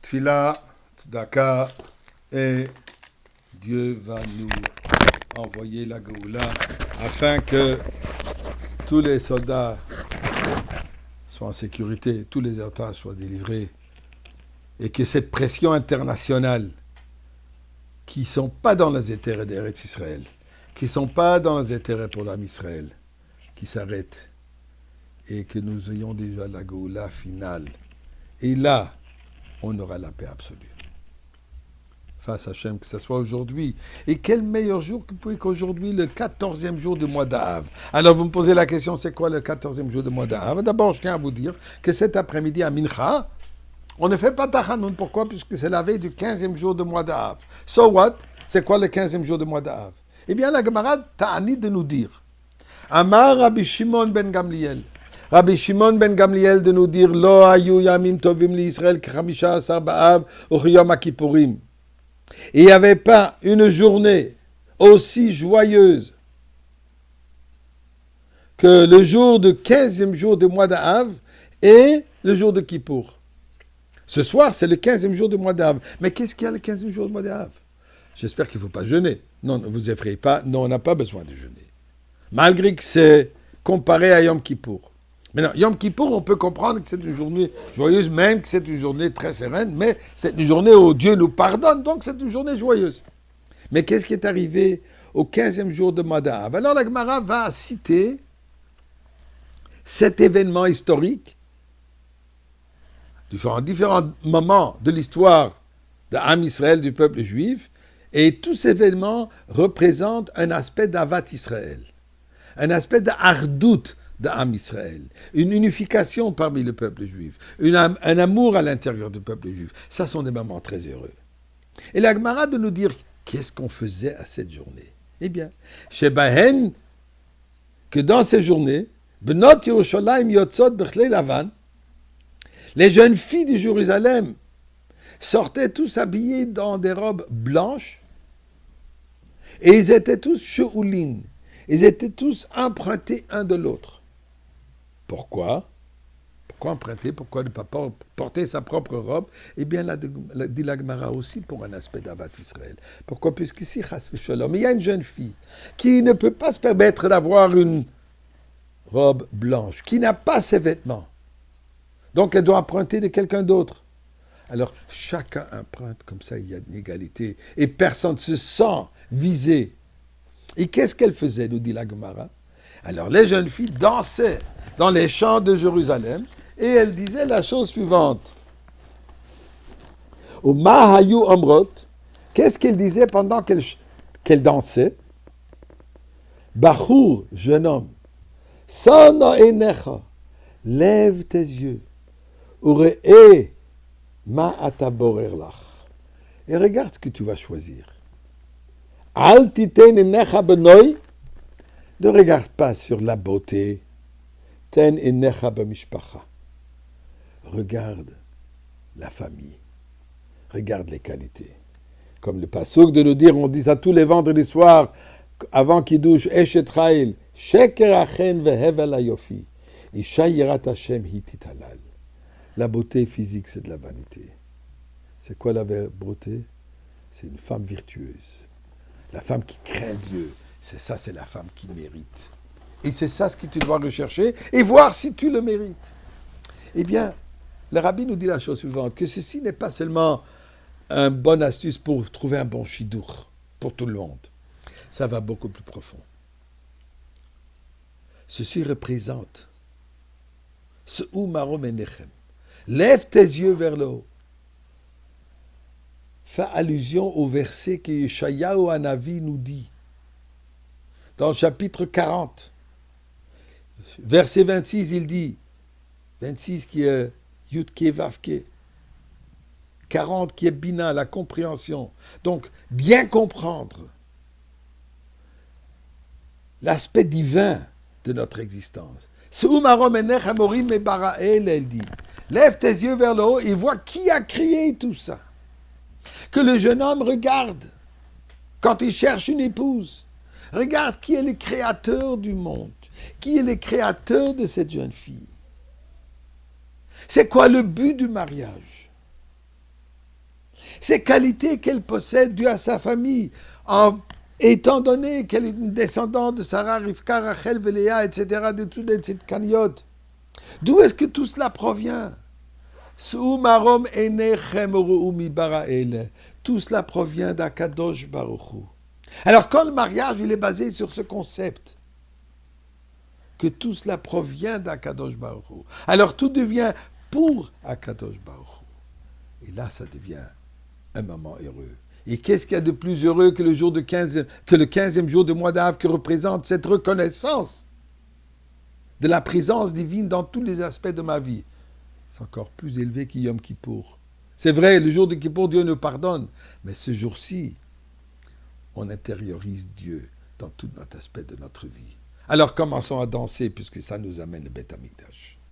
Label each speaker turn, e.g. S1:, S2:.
S1: Tfila, tzedaka, et Dieu va nous envoyer la Géoula afin que tous les soldats soient en sécurité, tous les otages soient délivrés, et que cette pression internationale qui ne sont pas dans les intérêts d'Eretz Israël, qui ne sont pas dans les intérêts pour l'âme Israël, qui s'arrête et que nous ayons déjà la Géoula finale. Et là, on aura la paix absolue. Face à Hachem, que ce soit aujourd'hui. Et quel meilleur jour qu'aujourd'hui, le 14e jour du mois d'Av. Alors vous me posez la question, c'est quoi le 14e jour du mois d'Av? D'abord, je tiens à vous dire que cet après-midi à Mincha, on ne fait pas Tachanoun. Pourquoi? Puisque c'est la veille du 15e jour du mois d'Av. So what? C'est quoi le 15e jour du mois d'Av? Eh bien, la Gemara ta'ani de nous dire. Amar Rabbi Shimon ben Gamliel. Rabbi Shimon ben Gamliel de nous dire Lo hayu yamim tovim li Israël k'chamisha asar ba'av uchiyom ha'kippurim. Il n'y avait pas une journée aussi joyeuse que le jour du 15e jour du mois d'Av et le jour de Kippour. Ce soir, c'est le 15e jour du mois d'Av. Mais qu'est-ce qu'il y a le 15e jour du mois d'Av? J'espère qu'il ne faut pas jeûner. Non, ne vous effrayez pas. Non, on n'a pas besoin de jeûner. Malgré que c'est comparé à Yom Kippour. Maintenant, Yom Kippour, on peut comprendre que c'est une journée joyeuse, même que c'est une journée très sereine, mais c'est une journée où Dieu nous pardonne, donc c'est une journée joyeuse. Mais qu'est-ce qui est arrivé au 15e jour de Madav? Alors la Gemara va citer cet événement historique, différents moments de l'histoire de Am Israël, du peuple juif, et tous ces événements représentent un aspect d'Avat Israël, un aspect d'Ardout d'Am Israël, une unification parmi le peuple juif, un amour à l'intérieur du peuple juif. Ça sont des moments très heureux. Et la Gemara de nous dire qu'est-ce qu'on faisait à cette journée. Eh bien, chez Bahen, que dans ces journées, Benot Yerushalayim Yotzot Bechlei Lavan, les jeunes filles de Jérusalem sortaient tous habillés dans des robes blanches et ils étaient tous she'ulin. Ils étaient tous empruntés un de l'autre. Pourquoi? Pourquoi emprunter? Pourquoi ne pas porter sa propre robe? Eh bien, dit la Gemara aussi pour un aspect d'Avat Israël. Pourquoi? Puisqu'ici, Chas v'Shalom, il y a une jeune fille qui ne peut pas se permettre d'avoir une robe blanche, qui n'a pas ses vêtements. Donc, elle doit emprunter de quelqu'un d'autre. Alors, chacun emprunte, comme ça, il y a une égalité. Et personne ne se sent visé. Et qu'est-ce qu'elle faisait, nous dit la Gemara? Alors, les jeunes filles dansaient dans les champs de Jérusalem, et elle disait la chose suivante. Au Mahayu Omrot, qu'est-ce qu'elle disait pendant qu'elle dansait? Bachour, jeune homme, Sana enecha, lève tes yeux, Ure'e ma ataborer lach, et regarde ce que tu vas choisir. Al titen enecha benoy, ne regarde pas sur la beauté. Ten enecha b'mishpacha. Regarde la famille. Regarde les qualités. Comme le pasuk de nous dire, on dit ça tous les vendredis soirs, avant qu'il douche, Eshet Chayil, Sheker achen vehevel ayofi, Isha yirat Hashem hitit halal. La beauté physique, c'est de la vanité. C'est quoi la beauté? C'est une femme virtueuse. La femme qui craint Dieu. C'est la femme qui mérite. Et c'est ça ce que tu dois rechercher et voir si tu le mérites. Eh bien, le rabbi nous dit la chose suivante, que ceci n'est pas seulement une bonne astuce pour trouver un bon chidour pour tout le monde. Ça va beaucoup plus profond. Ceci représente ce Umarom Enechem. Lève tes yeux vers le haut. Fais allusion au verset que Yeshayahu Hanavi nous dit dans le chapitre 40. Verset 26, il dit, 26 qui est Yudke Vavke, 40 qui est Bina, la compréhension. Donc, bien comprendre l'aspect divin de notre existence. Elle dit, lève tes yeux vers le haut et vois qui a créé tout ça. Que le jeune homme regarde quand il cherche une épouse. Regarde qui est le créateur du monde. Qui est le créateur de cette jeune fille? C'est quoi le but du mariage? Ces qualités qu'elle possède dues à sa famille, étant donné qu'elle est une descendante de Sarah, Rivka, Rachel, Véléa, etc., de toutes les caniotes. D'où est-ce que tout cela provient? Tout cela provient d'Akadosh Baruch Hu. Alors quand le mariage il est basé sur ce concept, que tout cela provient d'Akadosh Baruch Hu, alors tout devient pour Akadosh Baruch Hu. Et là, ça devient un moment heureux. Et qu'est-ce qu'il y a de plus heureux que le 15e jour de mois d'Av, que représente cette reconnaissance de la présence divine dans tous les aspects de ma vie? C'est encore plus élevé qu'Yom Kippour. C'est vrai, le jour de Kippour, Dieu nous pardonne. Mais ce jour-ci, on intériorise Dieu dans tout notre aspect de notre vie. Alors commençons à danser, puisque ça nous amène le Beth Amikdash.